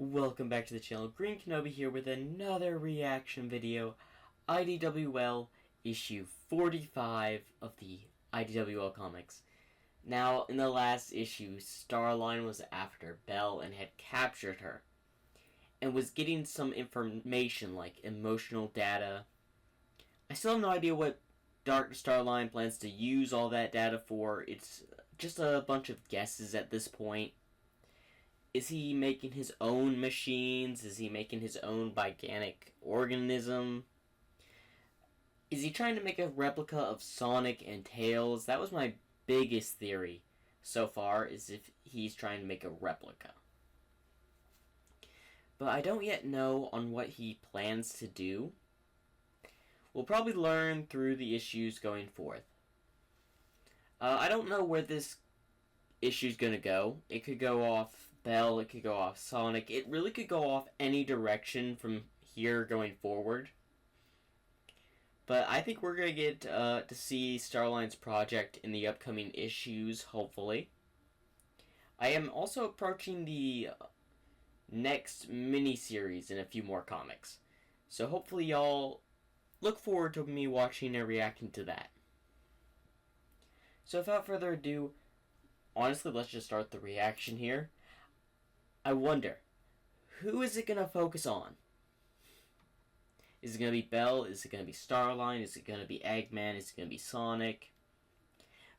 Welcome back to the channel. Green Kenobi here with another reaction video. IDWL issue 45 of the IDWL comics. Now, in the last issue, Starline was after Belle and had captured her, and was getting some information like emotional data. I still have no idea what Dark Starline plans to use all that data for. It's just a bunch of guesses at this point. Is he making his own machines? Is he making his own biganic organism? Is he trying to make a replica of Sonic and Tails? That was my biggest theory so far, is if he's trying to make a replica. But I don't yet know on what he plans to do. We'll probably learn through the issues going forth. I don't know where this issue's gonna go. It could go off Belle, it could go off Sonic. It really could go off any direction from here going forward. But I think we're going to get to see Starline's project in the upcoming issues, hopefully. I am also approaching the next mini-series in a few more comics. So hopefully y'all look forward to me watching and reacting to that. So without further ado, honestly, let's just start the reaction here. I wonder, who is it going to focus on? Is it going to be Belle? Is it going to be Starline? Is it going to be Eggman? Is it going to be Sonic?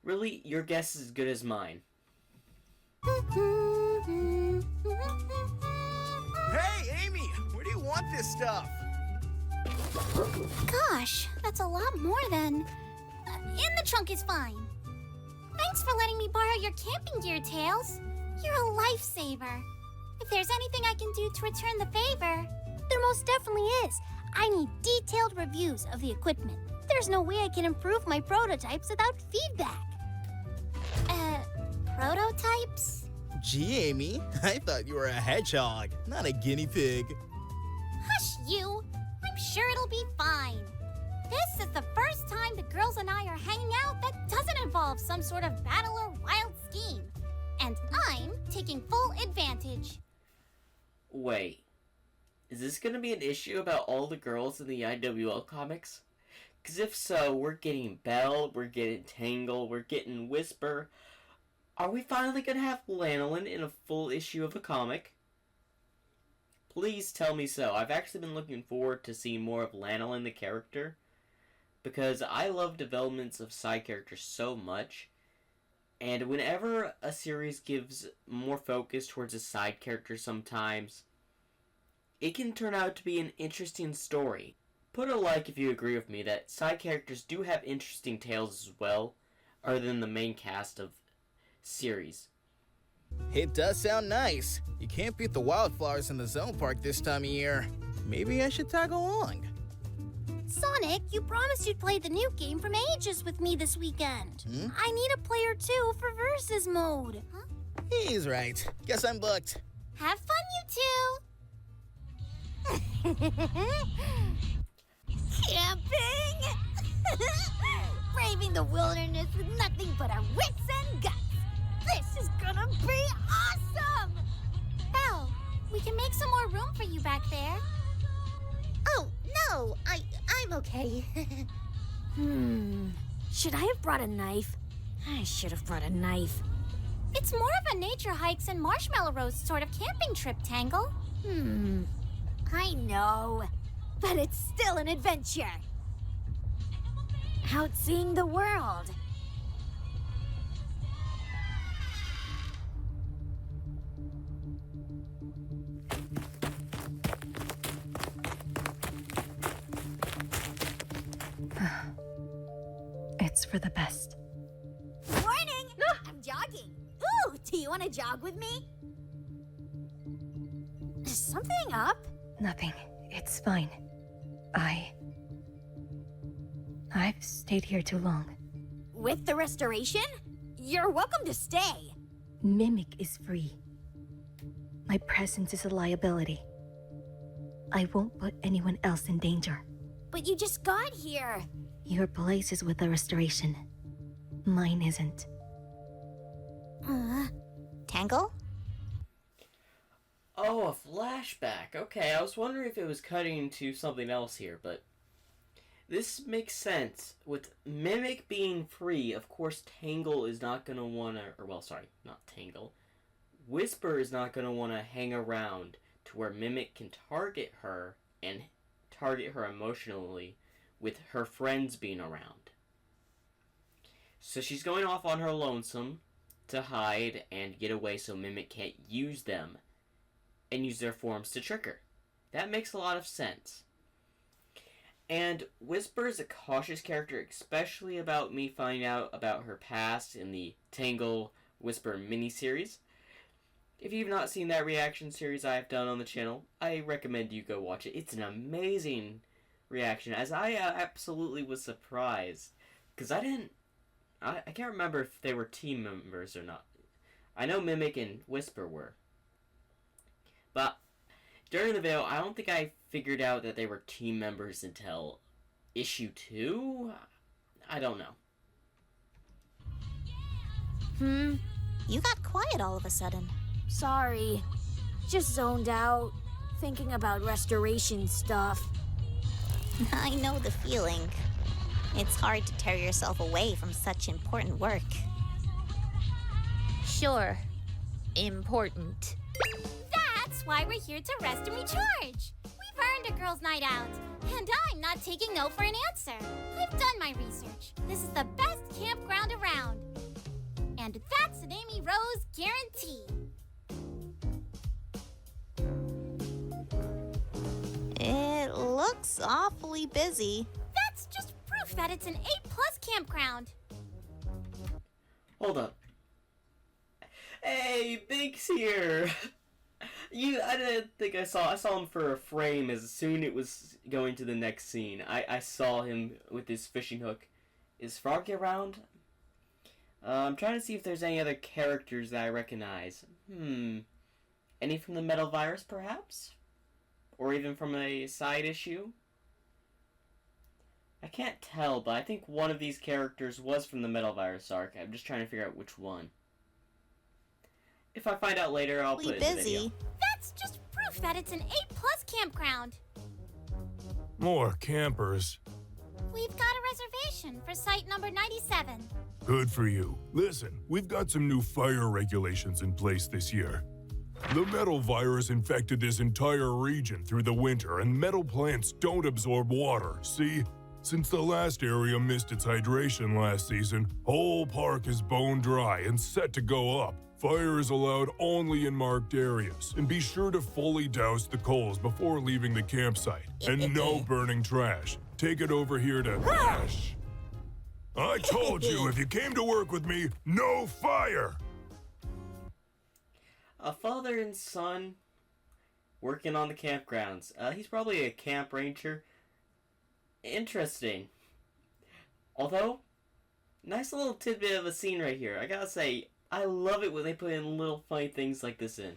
Really, your guess is as good as mine. Hey, Amy! Where do you want this stuff? Gosh, that's a lot more than... in the trunk is fine. Thanks for letting me borrow your camping gear, Tails. You're a lifesaver. If there's anything I can do to return the favor... There most definitely is. I need detailed reviews of the equipment. There's no way I can improve my prototypes without feedback. Prototypes? Gee, Amy, I thought you were a hedgehog, not a guinea pig. Hush, you! I'm sure it'll be fine. This is the first time the girls and I are hanging out that doesn't involve some sort of battle or wild scheme. And I'm taking full advantage. Wait, is this going to be an issue about all the girls in the IWL comics? Because if so, we're getting Belle, we're getting Tangle, we're getting Whisper. Are we finally going to have Lanolin in a full issue of a comic? Please tell me so. I've actually been looking forward to seeing more of Lanolin the character, because I love developments of side characters so much. And whenever a series gives more focus towards a side character sometimes, it can turn out to be an interesting story. Put a like if you agree with me that side characters do have interesting tales as well, other than the main cast of series. It does sound nice. You can't beat the wildflowers in the zone park this time of year. Maybe I should tag along. Sonic, you promised you'd play the new game from Ages with me this weekend. Hmm? I need a player too for versus mode. Huh? He's right. Guess I'm booked. Have fun, you two! Camping! Braving the wilderness with nothing but our wits and guts. This is gonna be awesome! Belle, we can make some more room for you back there. Oh, no, I'm okay. Should I have brought a knife? I should have brought a knife. It's more of a nature hikes and marshmallow roast sort of camping trip, Tangle. I know, but it's still an adventure. Out seeing the world. It's for the best. Morning! I'm jogging. Ooh, do you want to jog with me? Is something up? Nothing. It's fine. I've stayed here too long. With the restoration? You're welcome to stay. Mimic is free. My presence is a liability. I won't put anyone else in danger. But you just got here. Your place is with the restoration. Mine isn't. Tangle? Oh, a flashback. Okay, I was wondering if it was cutting to something else here, but this makes sense. With Mimic being free, of course Tangle is not going to want to... Or, well, sorry, not Tangle. Whisper is not going to want to hang around to where Mimic can target her and target her emotionally with her friends being around. So she's going off on her lonesome to hide and get away so Mimic can't use them and use their forms to trick her. That makes a lot of sense. And Whisper is a cautious character, especially about me finding out about her past in the Tangle Whisper miniseries. If you've not seen that reaction series I've done on the channel, I recommend you go watch it. It's an amazing reaction, as I absolutely was surprised. Because I can't remember if they were team members or not. I know Mimic and Whisper were. But during the video, I don't think I figured out that they were team members until issue 2? I don't know. You got quiet all of a sudden. Sorry. Just zoned out, thinking about restoration stuff. I know the feeling. It's hard to tear yourself away from such important work. Sure. Important. That's why we're here to rest and recharge. We've earned a girls' night out, and I'm not taking no for an answer. I've done my research. This is the best campground around. And that's an Amy Rose guarantee. It looks awfully busy. That's just proof that it's an A+ campground. Hold up. Hey, Big's here! I didn't think I saw him for a frame as soon it was going to the next scene. I saw him with his fishing hook. Is Froggy around? I'm trying to see if there's any other characters that I recognize. Any from the Metal Virus, perhaps? Or even from a side issue? I can't tell, but I think one of these characters was from the Metal Virus arc. I'm just trying to figure out which one. If I find out later, I'll put it in the video. That's just proof that it's an A+ campground. More campers. We've got a reservation for site number 97. Good for you. Listen, we've got some new fire regulations in place this year. The metal virus infected this entire region through the winter, and metal plants don't absorb water, see? Since the last area missed its hydration last season, whole park is bone dry and set to go up. Fire is allowed only in marked areas, and be sure to fully douse the coals before leaving the campsite. And no burning trash. Take it over here to Ash. I told you, if you came to work with me, no fire! A father and son working on the campgrounds. He's probably a camp ranger. Interesting. Although, nice little tidbit of a scene right here. I gotta say, I love it when they put in little funny things like this in.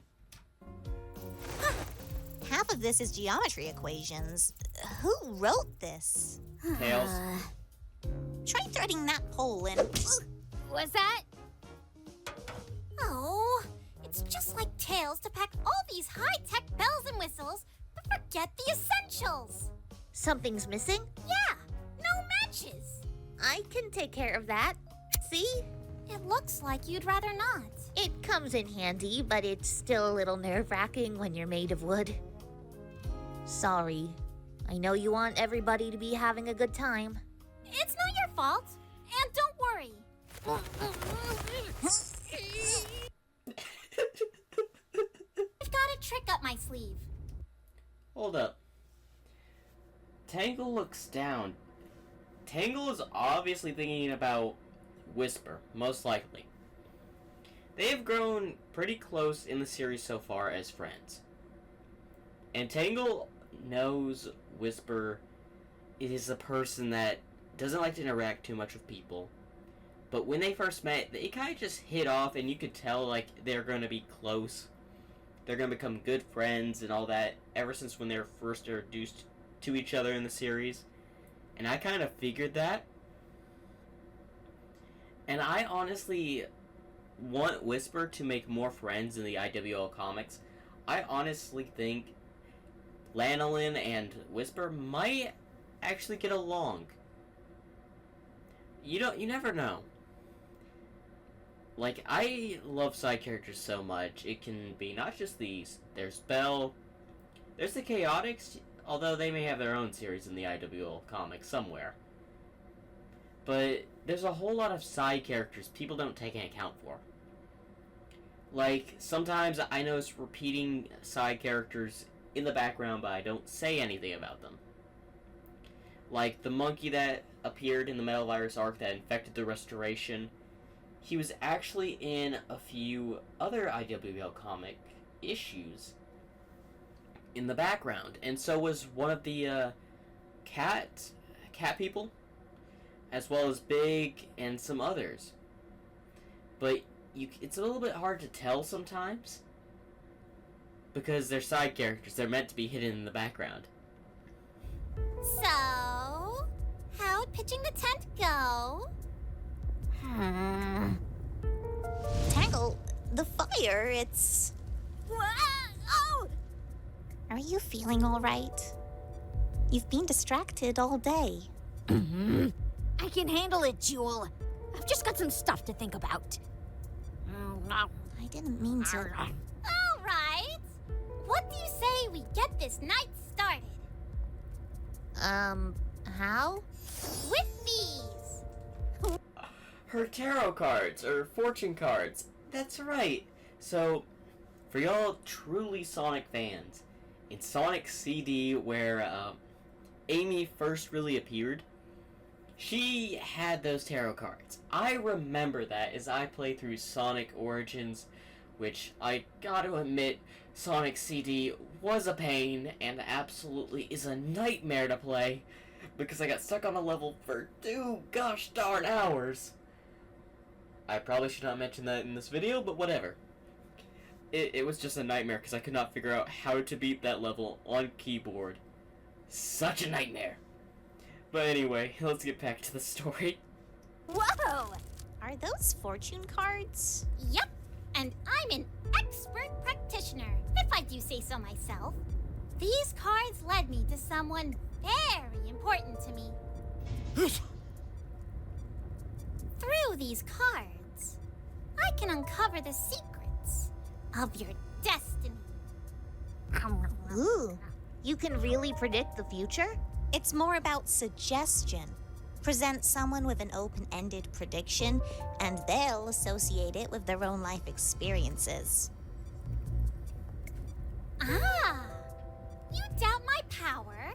Half of this is geometry equations. Who wrote this? Tails. Try threading that pole in. What's that? Oh, it's just like Tails to pack all these high-tech bells and whistles, but forget the essentials. Something's missing? Yeah, no matches. I can take care of that. See? It looks like you'd rather not. It comes in handy, but it's still a little nerve-wracking when you're made of wood. Sorry. I know you want everybody to be having a good time. It's not your fault, and don't worry. I've got a trick up my sleeve. Hold up. Tangle looks down. Tangle is obviously thinking about Whisper, most likely. They have grown pretty close in the series so far as friends. And Tangle knows Whisper is a person that doesn't like to interact too much with people. But when they first met, they kind of just hit off, and you could tell, like, they're going to be close. They're going to become good friends and all that ever since when they were first introduced to each other in the series. And I kind of figured that. And I honestly want Whisper to make more friends in the IWL comics. I honestly think Lanolin and Whisper might actually get along. You never know. Like, I love side characters so much. It can be not just these. There's Belle. There's the Chaotix, although they may have their own series in the IWL comic somewhere. But there's a whole lot of side characters people don't take an account for. Like, sometimes I notice repeating side characters in the background, but I don't say anything about them. Like, the monkey that appeared in the Metal Virus arc that infected the Restoration. He was actually in a few other IWL comic issues in the background, and so was one of the cat people, as well as Big and some others. But it's a little bit hard to tell sometimes because they're side characters. They're meant to be hidden in the background. So, how'd pitching the tent go? Tangle, the fire, it's... Oh! Are you feeling all right? You've been distracted all day. I can handle it, Jewel. I've just got some stuff to think about. I didn't mean to... All right. What do you say we get this night started? How? With these. Her tarot cards, or fortune cards. That's right. So, for y'all truly Sonic fans, in Sonic CD, where Amy first really appeared, she had those tarot cards. I remember that as I played through Sonic Origins, which I gotta admit, Sonic CD was a pain and absolutely is a nightmare to play because I got stuck on a level for 2 gosh darn hours. I probably should not mention that in this video, but whatever. It was just a nightmare because I could not figure out how to beat that level on keyboard. Such a nightmare. But anyway, let's get back to the story. Whoa! Are those fortune cards? Yep, and I'm an expert practitioner, if I do say so myself. These cards led me to someone very important to me. Through these cards, I can uncover the secrets of your destiny. Ooh, you can really predict the future? It's more about suggestion. Present someone with an open-ended prediction, and they'll associate it with their own life experiences. Ah, you doubt my power?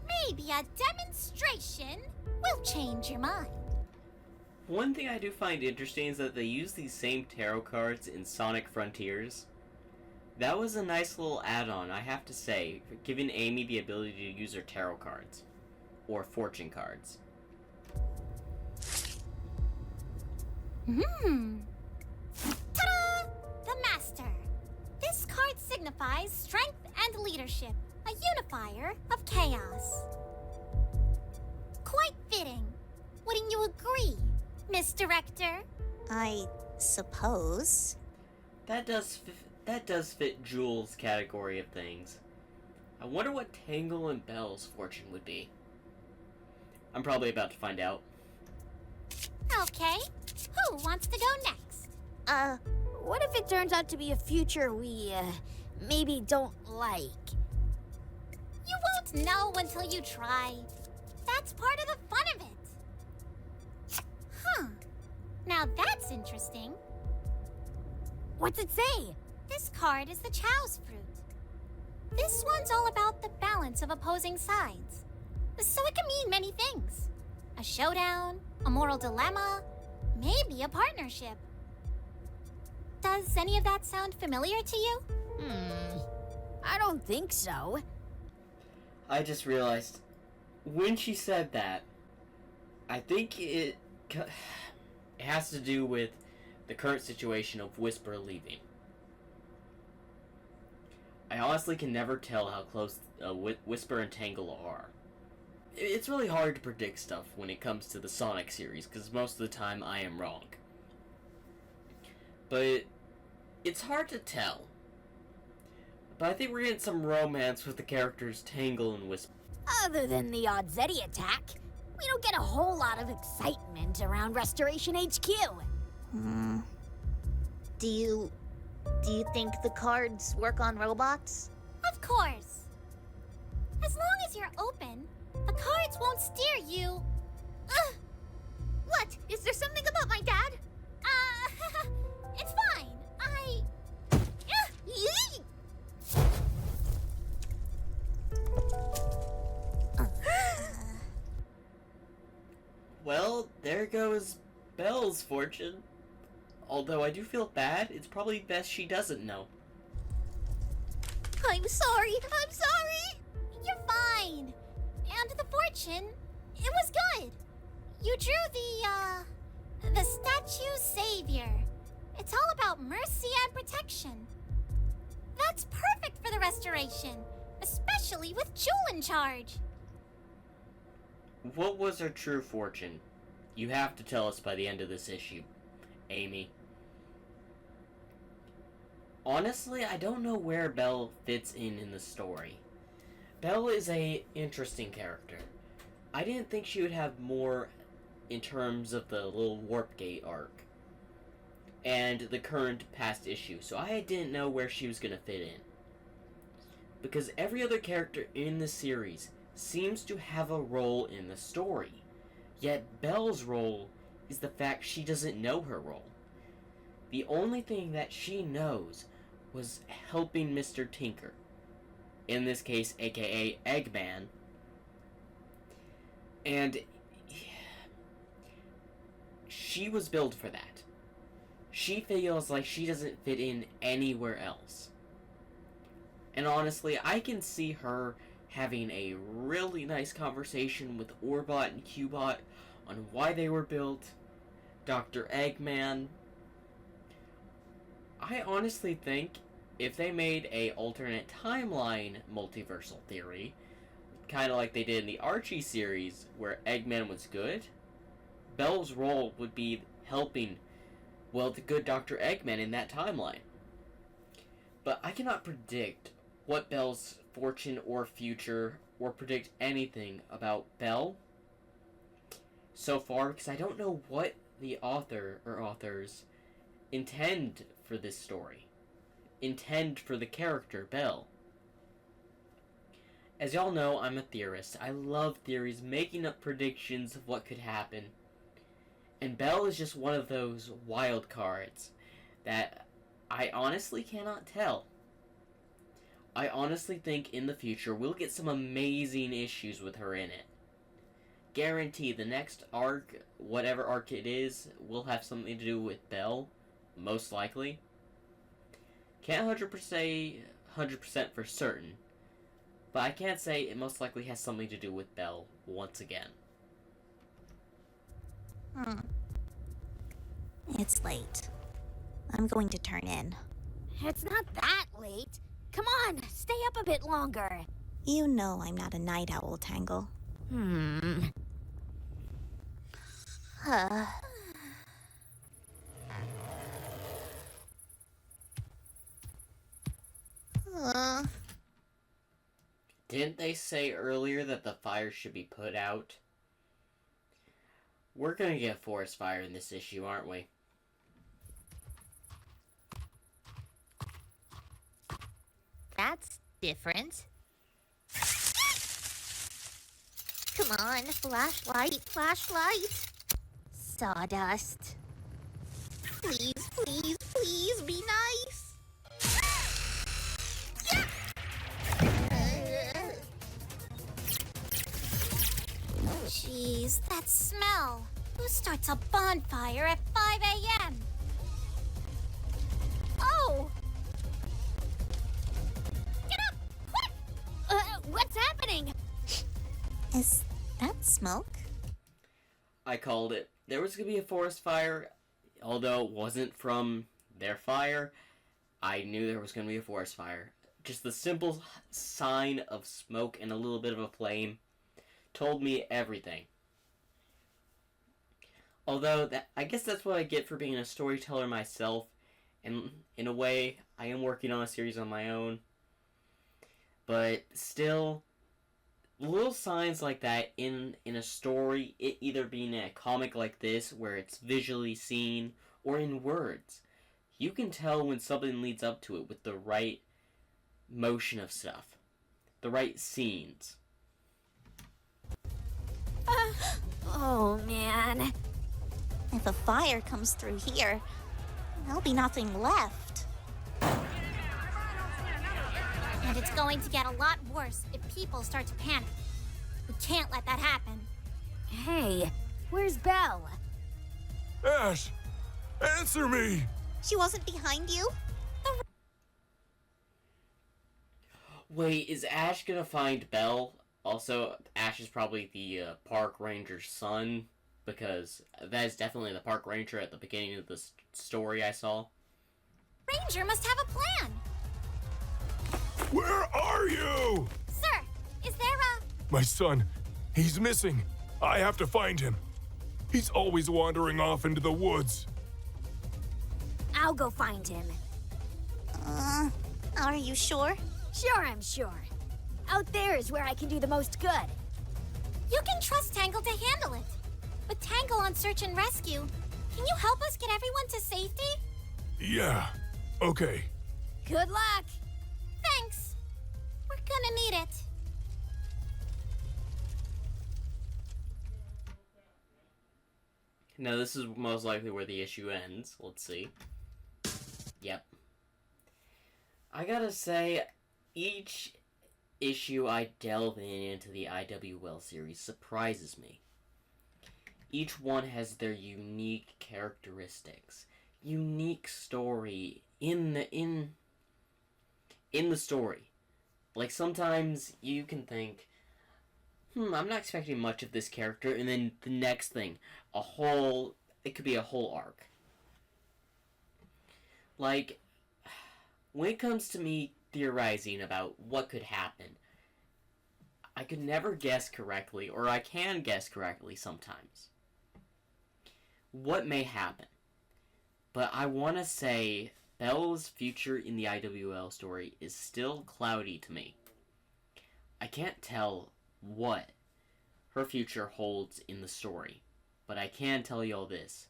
Maybe a demonstration will change your mind. One thing I do find interesting is that they use these same tarot cards in Sonic Frontiers. That was a nice little add-on, I have to say, giving Amy the ability to use her tarot cards. Or fortune cards. Ta-da! The Master. This card signifies strength and leadership, a unifier of chaos. Quite fitting. Wouldn't you agree, Miss Director? I suppose. That does fit Jules' category of things. I wonder what Tangle and Belle's fortune would be. I'm probably about to find out. Okay, who wants to go next? What if it turns out to be a future we, maybe don't like? You won't know until you try. That's part of the fun of it. Huh. Now that's interesting. What's it say? This card is the Chow's fruit. This one's all about the balance of opposing sides. So it can mean many things. A showdown, a moral dilemma, maybe a partnership. Does any of that sound familiar to you? I don't think so. I just realized, when she said that, I think it has to do with the current situation of Whisper leaving. I honestly can never tell how close Whisper and Tangle are. It's really hard to predict stuff when it comes to the Sonic series, because most of the time I am wrong. But it's hard to tell. But I think we're getting some romance with the characters Tangle and Whisper. Other than the odd Zeddy attack, we don't get a whole lot of excitement around Restoration HQ. Do you think the cards work on robots? Of course. As long as you're open, the cards won't steer you. What? Is there something about my dad? It's fine. Yee! Well, there goes Belle's fortune. Although I do feel bad, it's probably best she doesn't know. I'm sorry. You're fine. And the fortune, it was good. You drew the statue savior. It's all about mercy and protection. That's perfect for the restoration, especially with Jewel in charge. What was her true fortune? You have to tell us by the end of this issue, Amy. Honestly, I don't know where Belle fits in the story. Belle is a interesting character. I didn't think she would have more in terms of the little Warp Gate arc and the current past issue, so I didn't know where she was going to fit in. Because every other character in the series seems to have a role in the story, yet Belle's role is the fact she doesn't know her role. The only thing that she knows was helping Mr. Tinker, in this case aka Eggman, and she was built for that. She feels like she doesn't fit in anywhere else. And honestly, I can see her having a really nice conversation with Orbot and Cubot on why they were built, Dr. Eggman. I honestly think if they made a alternate timeline multiversal theory, kind of like they did in the Archie series where Eggman was good, Belle's role would be helping, well, the good Dr. Eggman in that timeline. But I cannot predict what Belle's fortune or future, or predict anything about Belle so far, because I don't know what the author or authors intend for this story. Intend for the character Belle. As y'all know, I'm a theorist. I love theories, making up predictions of what could happen. And Belle is just one of those wild cards that I honestly cannot tell. I honestly think in the future we'll get some amazing issues with her in it. Guarantee the next arc, whatever arc it is, will have something to do with Belle, most likely. Can't 100% for certain, but I can say it most likely has something to do with Belle once again. It's late. I'm going to turn in. It's not that late. Come on, stay up a bit longer. You know I'm not a night owl, Tangle. Didn't they say earlier that the fire should be put out? We're gonna get a forest fire in this issue, aren't we? That's different. Come on, flashlight. Sawdust. Please be nice. Jeez, that smell. Who starts a bonfire at 5 a.m.? Oh! Get up! Quick! What's happening? Is that smoke? I called it. There was going to be a forest fire, although it wasn't from their fire. I knew there was going to be a forest fire. Just the simple sign of smoke and a little bit of a flame told me everything. Although, I guess that's what I get for being a storyteller myself, and in a way, I am working on a series on my own. But still, little signs like that in a story, it either being in a comic like this, where it's visually seen, or in words, you can tell when something leads up to it with the right motion of stuff, the right scenes. Oh, man. If a fire comes through here, there'll be nothing left. And it's going to get a lot worse if people start to panic. We can't let that happen. Hey, where's Belle? Ash! Answer me! She wasn't behind you? Wait, is Ash gonna find Belle? Also, Ash is probably the park ranger's son, because that is definitely the park ranger at the beginning of the story I saw. Ranger must have a plan. Where are you? Sir, is there a... My son, he's missing. I have to find him. He's always wandering off into the woods. I'll go find him. Are you sure? Sure, I'm sure. Out there is where I can do the most good. You can trust Tangle to handle it. With Tangle on search and rescue, can you help us get everyone to safety? Yeah, okay. Good luck. Thanks. We're gonna need it. Now, this is most likely where the issue ends. Let's see. Yep. I gotta say, each issue I delve into the IWL series surprises me. Each one has their unique characteristics, unique story in the story. Like, sometimes you can think, I'm not expecting much of this character, and then the next thing, it could be a whole arc. Like, when it comes to me theorizing about what could happen, I could never guess correctly, or I can guess correctly sometimes what may happen. But I want to say Belle's future in the IWL story is still cloudy to me. I can't tell what her future holds in the story, but I can tell you all this.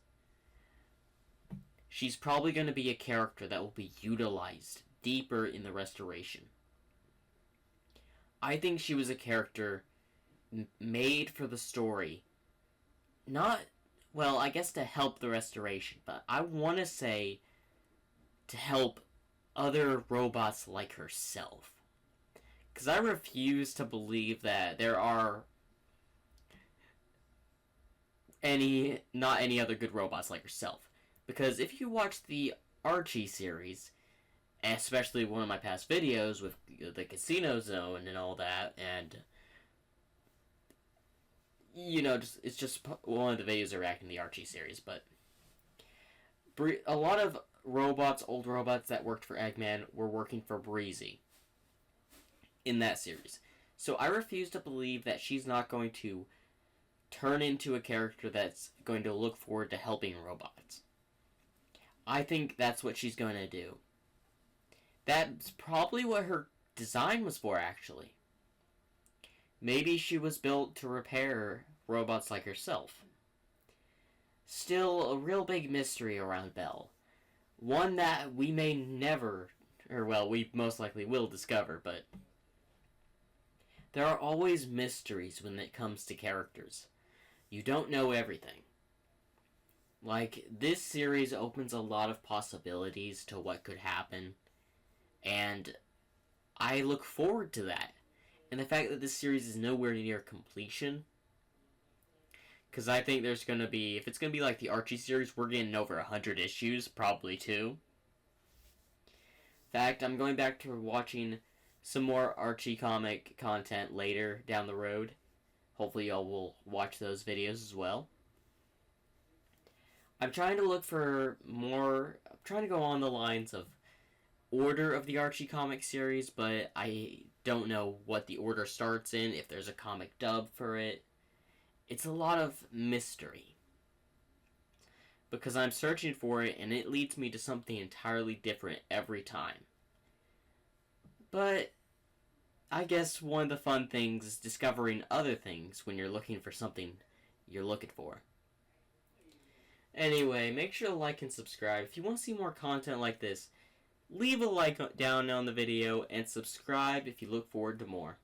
She's probably going to be a character that will be utilized deeper in the restoration. I think she was a character made for the story, I guess to help the restoration, but I want to say to help other robots like herself. Because I refuse to believe that there are not any other good robots like herself. Because if you watch the Archie series, especially one of my past videos with the Casino Zone and all that, and it's just one of the videos I reacting to the Archie series, but a lot of old robots that worked for Eggman were working for Breezy in that series. So I refuse to believe that she's not going to turn into a character that's going to look forward to helping robots. I think that's what she's going to do. That's probably what her design was for, actually. Maybe she was built to repair robots like herself. Still, a real big mystery around Belle. One that we may never, we most likely will discover, but there are always mysteries when it comes to characters. You don't know everything. Like, this series opens a lot of possibilities to what could happen, and I look forward to that. And the fact that this series is nowhere near completion, because I think there's going to be, if it's going to be like the Archie series, we're getting over 100 issues, probably 2. In fact, I'm going back to watching some more Archie comic content later down the road. Hopefully y'all will watch those videos as well. I'm trying to look for more, I'm trying to go on the lines of order of the Archie comic series, but I don't know what the order starts in, if there's a comic dub for it. It's a lot of mystery. Because I'm searching for it, and it leads me to something entirely different every time. But I guess one of the fun things is discovering other things when you're looking for something you're looking for. Anyway, make sure to like and subscribe. If you want to see more content like this, leave a like down on the video and subscribe if you look forward to more.